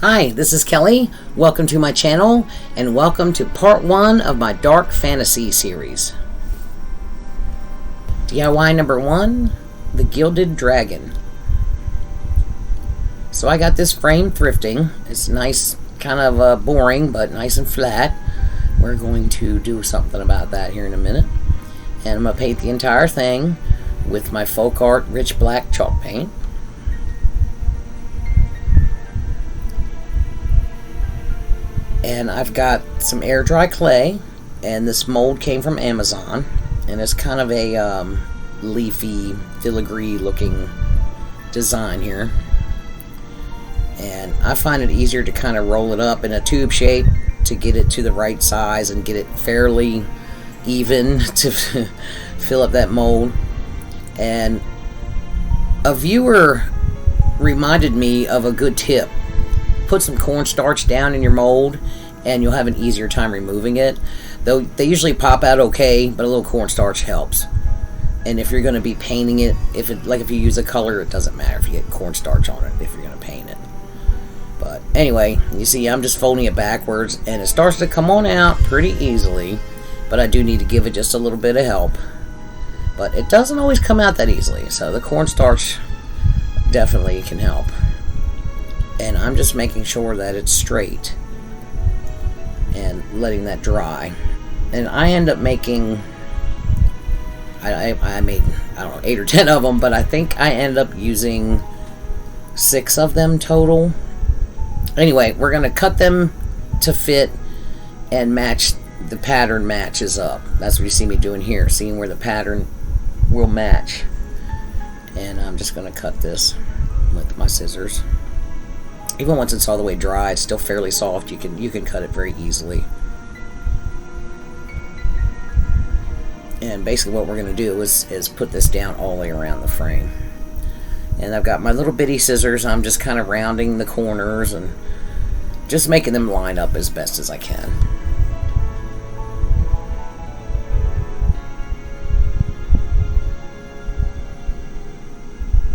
Hi, this is Kelly. Welcome to my channel, and welcome to part 1 of my Dark Fantasy series. DIY number 1, the Gilded Dragon. So I got this frame thrifting. It's nice, kind of boring, but nice and flat. We're going to do something about that here in a minute. And I'm going to paint the entire thing with my folk art rich black chalk paint. And I've got some air dry clay, and this mold came from Amazon, and it's kind of a leafy filigree looking design here. And I find it easier to kind of roll it up in a tube shape to get it to the right size and get it fairly even to fill up that mold. And a viewer reminded me of a good tip. Put some cornstarch down in your mold and you'll have an easier time removing it. Though they usually pop out okay, but a little cornstarch helps. And if you're going to be painting it, if you use a color, it doesn't matter if you get cornstarch on it if you're going to paint it. But anyway, you see I'm just folding it backwards and it starts to come on out pretty easily, but I do need to give it just a little bit of help. But it doesn't always come out that easily, so the cornstarch definitely can help. And I'm just making sure that it's straight and letting that dry. And I end up making, I made, I don't know, 8 or 10 of them, but I think I end up using 6 of them total. Anyway, we're going to cut them to fit and match, the pattern matches up. That's what you see me doing here, seeing where the pattern will match. And I'm just going to cut this with my scissors. Even once it's all the way dry, it's still fairly soft. You can cut it very easily. And basically what we're going to do is put this down all the way around the frame. And I've got my little bitty scissors. I'm just kind of rounding the corners and just making them line up as best as I can.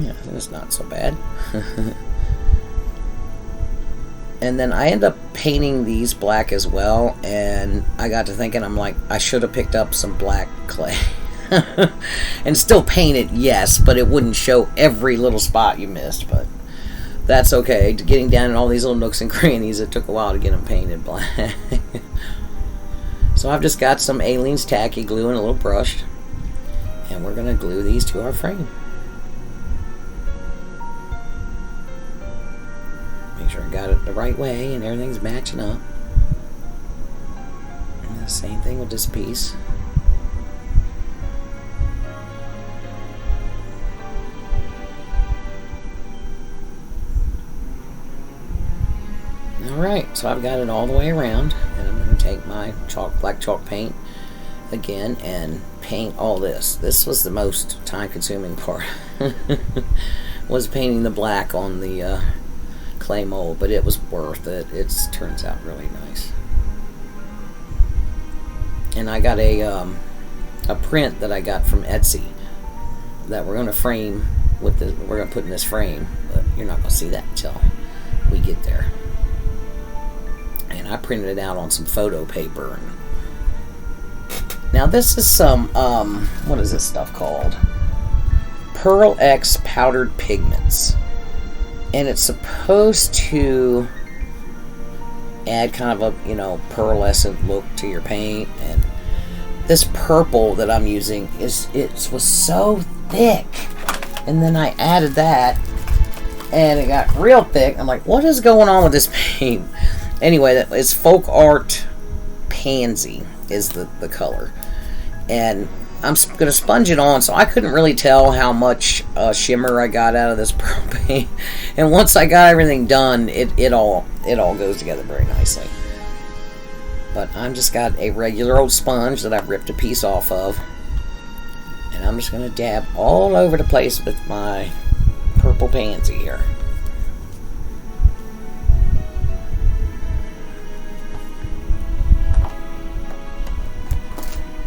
Yeah, I think it's not so bad. And then I end up painting these black as well, and I got to thinking, I'm like, I should have picked up some black clay. And still paint it, yes, but it wouldn't show every little spot you missed, but that's okay. Getting down in all these little nooks and crannies, it took a while to get them painted black. So I've just got some Aleene's tacky glue and a little brush, and we're going to glue these to our frame. Make sure I got it the right way and everything's matching up. And the same thing with this piece. Alright, so I've got it all the way around, and I'm going to take my black chalk paint again and paint all this. This was the most time-consuming part. Was painting the black on the clay mold, but it was worth it. It turns out really nice. And I got a print that I got from Etsy that we're going to frame with the, we're going to put in this frame, but you're not going to see that until we get there. And I printed it out on some photo paper. Now this is some what is this stuff called? Pearl X powdered pigments. And it's supposed to add kind of a, pearlescent look to your paint. And this purple that I'm using was so thick. And then I added that, and it got real thick. I'm like, what is going on with this paint? Anyway, it's Folk Art Pansy is the color. And I'm going to sponge it on, so I couldn't really tell how much shimmer I got out of this pearl paint. And once I got everything done, it all goes together very nicely. But I'm just got a regular old sponge that I've ripped a piece off of, and I'm just going to dab all over the place with my purple pansy here.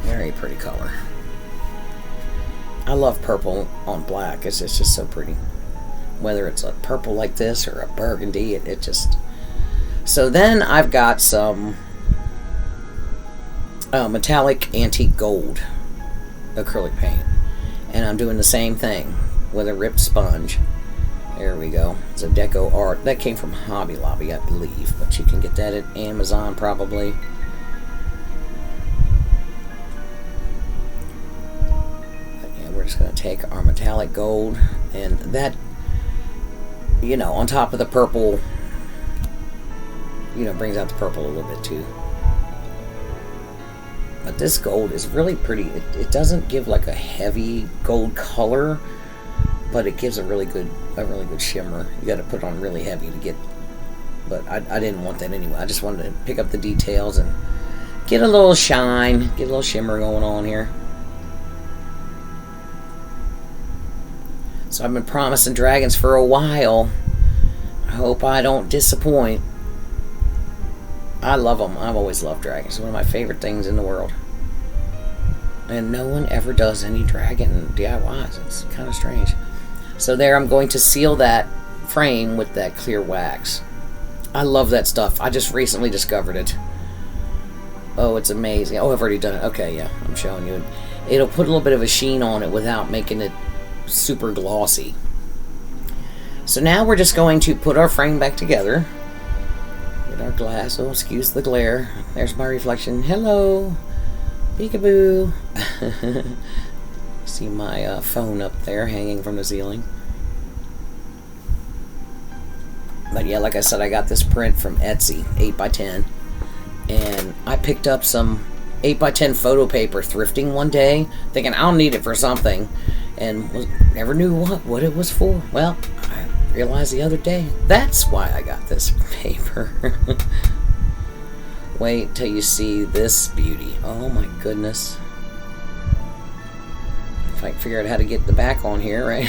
Very pretty color. I love purple on black. It's just so pretty. Whether it's a purple like this or a burgundy, it just So then I've got some metallic antique gold acrylic paint, and I'm doing the same thing with a ripped sponge. There we go. It's a deco art that came from Hobby Lobby, I believe, but you can get that at Amazon probably. But yeah, we're just going to take our metallic gold, and that, you know, on top of the purple, you know, brings out the purple a little bit too. But this gold is really pretty. It doesn't give like a heavy gold color, but it gives a really good shimmer. You got to put it on really heavy to get. But I didn't want that anyway. I just wanted to pick up the details and get a little shine, get a little shimmer going on here. So I've been promising dragons for a while. I hope I don't disappoint. I love them. I've always loved dragons. It's one of my favorite things in the world. And no one ever does any dragon DIYs. It's kind of strange. So there, I'm going to seal that frame with that clear wax. I love that stuff. I just recently discovered it. Oh, it's amazing. Oh, I've already done it. Okay, yeah, I'm showing you. It'll put a little bit of a sheen on it without making it super glossy. So now we're just going to put our frame back together. Our glass. Oh, excuse the glare. There's my reflection. Hello, peekaboo. See my phone up there hanging from the ceiling. But yeah, like I said, I got this print from Etsy, 8x10, and I picked up some 8x10 photo paper thrifting one day, thinking I'll need it for something, and never knew what it was for. Well, I realized the other day, that's why I got this paper. Wait till you see this beauty. Oh my goodness. If I can figure out how to get the back on here, right?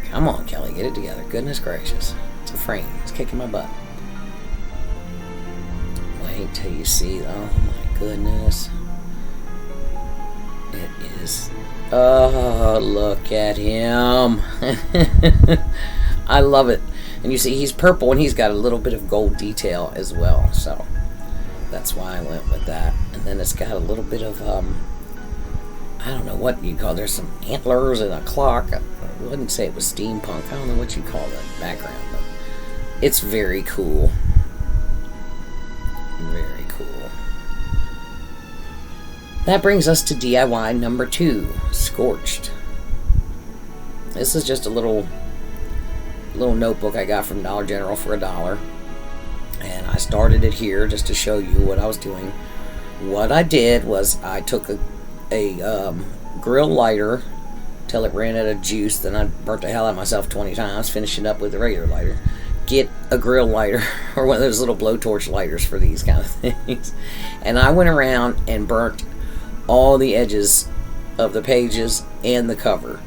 Come on, Kelly, get it together. Goodness gracious. It's a frame. It's kicking my butt. Wait till you see. Oh my goodness. It is. Oh, look at him. I love it. And you see, he's purple and he's got a little bit of gold detail as well. So that's why I went with that. And then it's got a little bit of, I don't know what you call it. There's some antlers and a clock. I wouldn't say it was steampunk. I don't know what you call that background, but it's very cool. Very cool. That brings us to DIY number 2, Scorched. This is just a little notebook I got from Dollar General for $1. And I started it here just to show you what I was doing. What I did was I took a grill lighter till it ran out of juice. Then I burnt the hell out of myself 20 times, finishing up with a regular lighter. Get a grill lighter or one of those little blowtorch lighters for these kind of things. And I went around and burnt all the edges of the pages and the cover.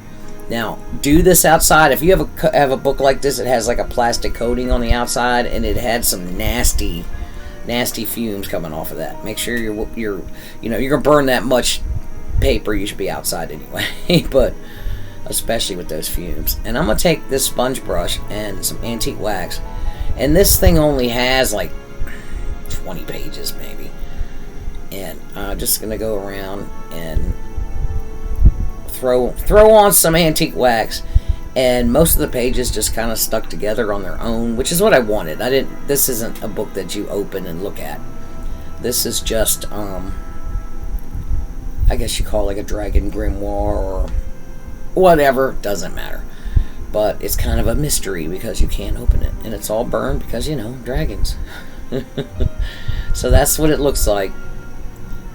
Now, do this outside. If you have a book like this, it has like a plastic coating on the outside, and it had some nasty fumes coming off of that. Make sure you're gonna burn that much paper. You should be outside anyway, but especially with those fumes. And I'm gonna take this sponge brush and some antique wax, and this thing only has like 20 pages maybe. And I'm just gonna go around and throw on some antique wax, and most of the pages just kind of stuck together on their own, which is what I wanted. This isn't a book that you open and look at. This is just I guess you call it like a Dragon Grimoire or whatever, doesn't matter. But it's kind of a mystery because you can't open it, and it's all burned because, you know, dragons. So that's what it looks like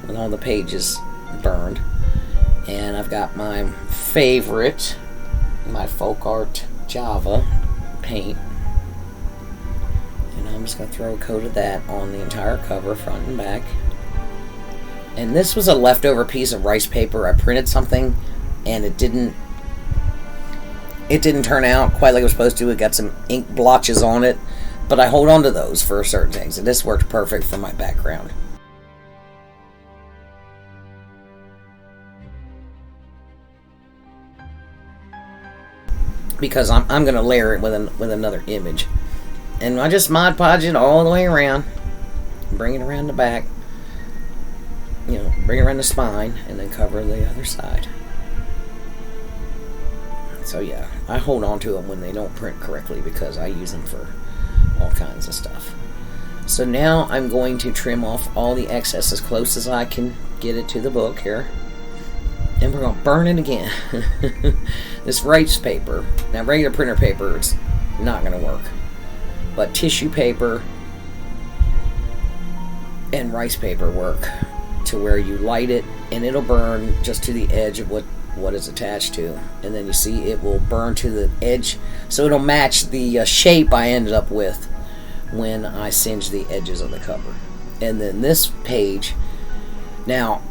with all the pages burned. And I've got my favorite, my folk art Java paint, and I'm just going to throw a coat of that on the entire cover, front and back. And this was a leftover piece of rice paper. I printed something and it didn't turn out quite like it was supposed to. It got some ink blotches on it, but I hold on to those for certain things, and this worked perfect for my background. Because I'm going to layer it with another image. And I just Mod Podge it all the way around. Bring it around the back. You know, bring it around the spine. And then cover the other side. So yeah, I hold on to them when they don't print correctly because I use them for all kinds of stuff. So now I'm going to trim off all the excess as close as I can get it to the book here. And we're going to burn it again. This rice paper, now regular printer paper, it's not going to work. But tissue paper and rice paper work to where you light it and it'll burn just to the edge of what it's attached to. And then you see it will burn to the edge, so it'll match the shape I ended up with when I singe the edges of the cover. And then this page, now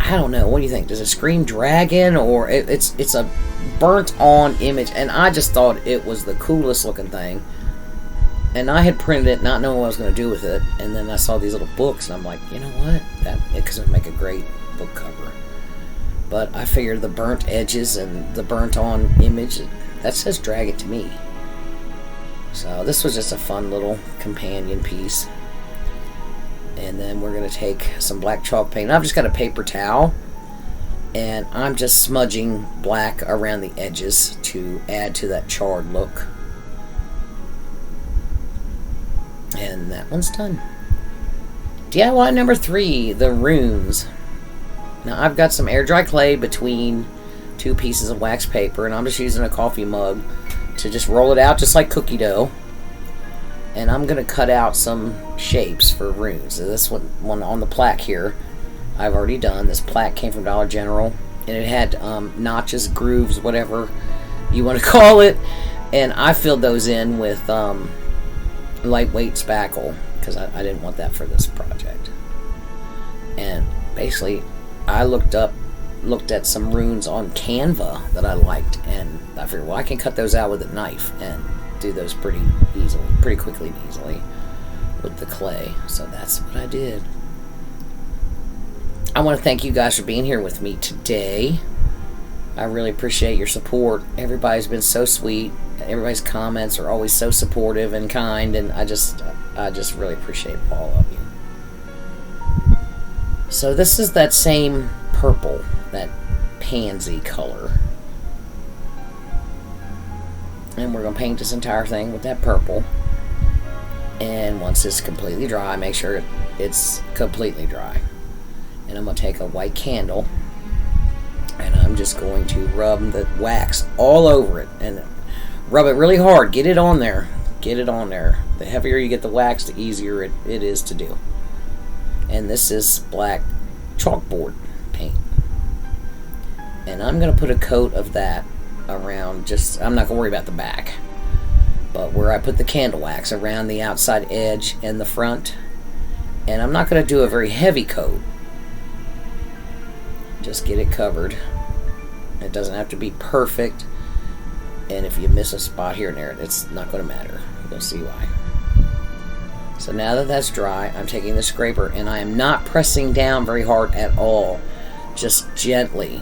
I don't know, what do you think? Does it scream dragon, or it's a burnt on image? And I just thought it was the coolest looking thing. And I had printed it not knowing what I was going to do with it, and then I saw these little books and I'm like, you know what, because it would make a great book cover. But I figured the burnt edges and the burnt on image, that says dragon to me. So this was just a fun little companion piece. And then we're going to take some black chalk paint. I've just got a paper towel, and I'm just smudging black around the edges to add to that charred look. And that one's done. DIY number 3, the runes. Now I've got some air dry clay between 2 pieces of wax paper, and I'm just using a coffee mug to just roll it out just like cookie dough. And I'm going to cut out some shapes for runes. So this one on the plaque here, I've already done. This plaque came from Dollar General, and it had notches, grooves, whatever you want to call it. And I filled those in with lightweight spackle because I didn't want that for this project. And basically, I looked at some runes on Canva that I liked, and I figured, well, I can cut those out with a knife and do those pretty quickly and easily with the clay. So that's what I did. I want to thank you guys for being here with me today. I really appreciate your support. Everybody's been so sweet. Everybody's comments are always so supportive and kind, and I just really appreciate all of you. So this is that same purple, that pansy color. And we're going to paint this entire thing with that purple. And once it's completely dry, make sure it's completely dry. And I'm going to take a white candle, and I'm just going to rub the wax all over it. And rub it really hard. Get it on there. Get it on there. The heavier you get the wax, the easier it is to do. And this is black chalkboard paint. And I'm going to put a coat of that around, I'm not going to worry about the back, but where I put the candle wax around the outside edge and the front. And I'm not going to do a very heavy coat. Just get it covered. It doesn't have to be perfect. And if you miss a spot here and there, it's not going to matter. You'll see why. So now that that's dry, I'm taking the scraper, and I am not pressing down very hard at all. Just gently.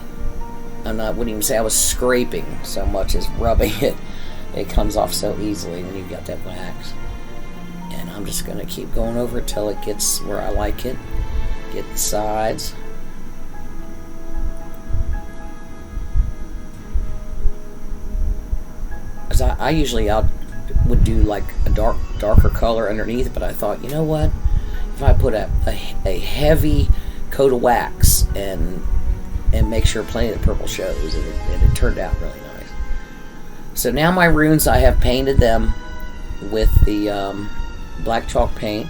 Wouldn't even say I was scraping so much as rubbing it. It comes off so easily when you've got that wax. And I'm just going to keep going over it till it gets where I like it. Get the sides. I usually would do like a darker color underneath, but I thought, you know what? If I put a heavy coat of wax and make sure plenty of the purple shows, and it turned out really nice. So now my runes, I have painted them with the black chalk paint.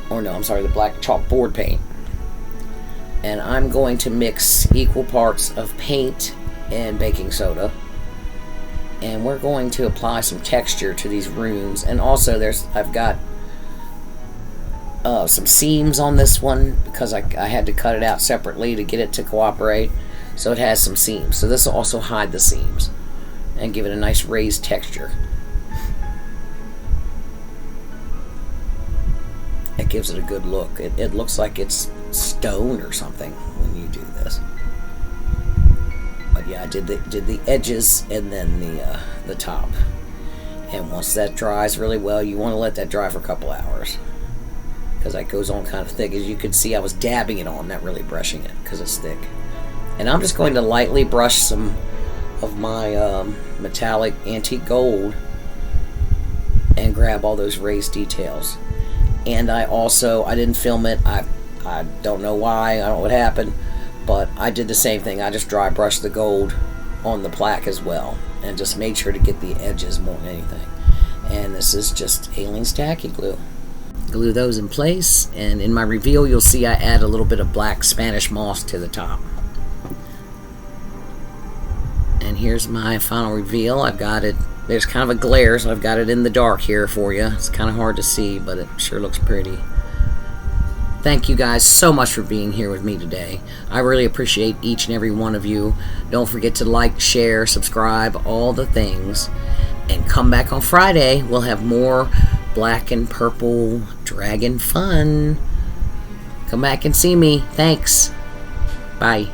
Or no, I'm sorry, the black chalkboard paint. And I'm going to mix equal parts of paint and baking soda. And we're going to apply some texture to these runes. And also I've got some seams on this one because I had to cut it out separately to get it to cooperate. So it has some seams. So this will also hide the seams and give it a nice raised texture. It gives it a good look. It looks like it's stone or something when you do this. But yeah, I did the edges and then the top. And once that dries really well, you want to let that dry for a couple hours, because that goes on kind of thick. As you can see, I was dabbing it on, not really brushing it, because it's thick. And I'm just going to lightly brush some of my metallic antique gold and grab all those raised details. And I didn't film it. I don't know why, I don't know what happened, but I did the same thing. I just dry brushed the gold on the plaque as well, and just made sure to get the edges more than anything. And this is just Aleene's tacky glue. Glue those in place, and in my reveal you'll see I add a little bit of black Spanish moss to the top. And here's my final reveal. I've got it, there's kind of a glare, so I've got it in the dark here for you. It's kind of hard to see, but it sure looks pretty. Thank you guys so much for being here with me today. I really appreciate each and every one of you. Don't forget to like, share, subscribe, all the things. And come back on Friday. We'll have more black and purple dragon fun. Come back and see me. Thanks. Bye.